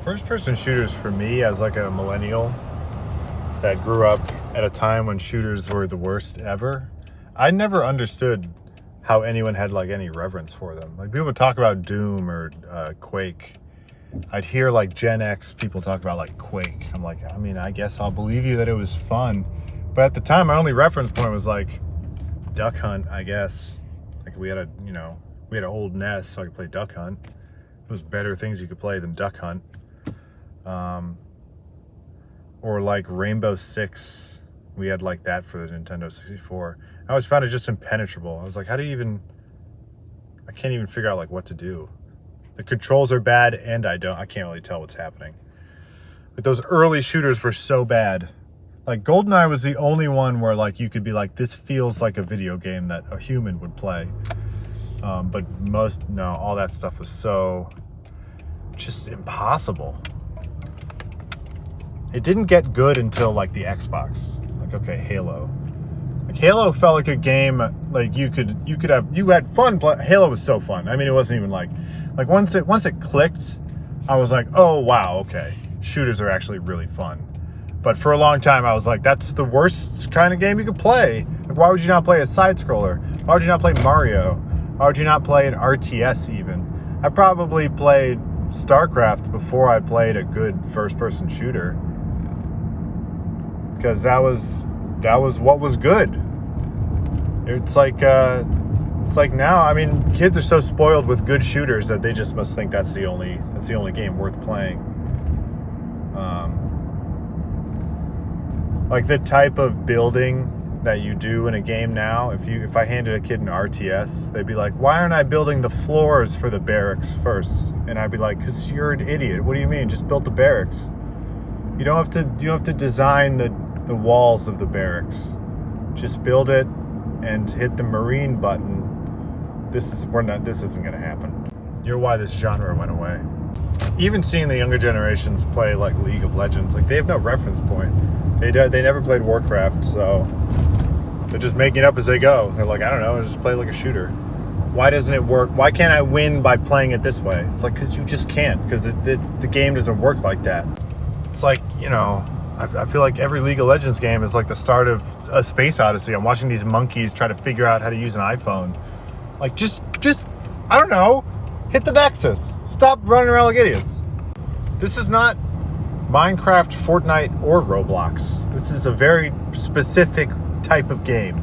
First-person shooters for me, as like a millennial that grew up at a time when shooters were the worst ever, I never understood how anyone had like any reverence for them. Like people would talk about Doom or Quake. I'd hear like Gen X people talk about like Quake. I'm like, I mean, I guess I'll believe you that it was fun, but at the time, my only reference point was like Duck Hunt, I guess. Like we had an old NES, so I could play Duck Hunt. It was better things you could play than Duck Hunt. Or like Rainbow Six, we had like that for the Nintendo 64. I always found it just impenetrable. I was like, I can't even figure out like what to do. The controls are bad and I can't really tell what's happening. Like those early shooters were so bad. Like GoldenEye was the only one where like you could be like, this feels like a video game that a human would play. But all that stuff was so just impossible. It didn't get good until like the Xbox. Like, okay, Halo. Like Halo felt like a game like you had fun. Halo was so fun. I mean, it wasn't even like once it clicked, I was like, oh wow, okay, shooters are actually really fun. But for a long time, I was like, that's the worst kind of game you could play. Like, why would you not play a side scroller? Why would you not play Mario? Why would you not play an RTS even? I probably played StarCraft before I played a good first-person shooter. Because that was what was good. It's like now, I mean, kids are so spoiled with good shooters that they just must think that's the only game worth playing. Like the type of building that you do in a game now, if I handed a kid an RTS, they'd be like, why aren't I building the floors for the barracks first? And I'd be like, because you're an idiot. What do you mean? Just build the barracks. You don't have to design the walls of the barracks. Just build it and hit the Marine button. This isn't going to happen. You're why this genre went away. Even seeing the younger generations play like League of Legends, like they have no reference point. They never played Warcraft, so they're just making it up as they go. They're like, I don't know, just play like a shooter. Why doesn't it work? Why can't I win by playing it this way? It's like, because you just can't, because the game doesn't work like that. It's like, I feel like every League of Legends game is like the start of a Space Odyssey. I'm watching these monkeys try to figure out how to use an iPhone. Like, just I don't know, hit the Nexus. Stop running around like idiots. This is not Minecraft, Fortnite, or Roblox. This is a very specific type of game.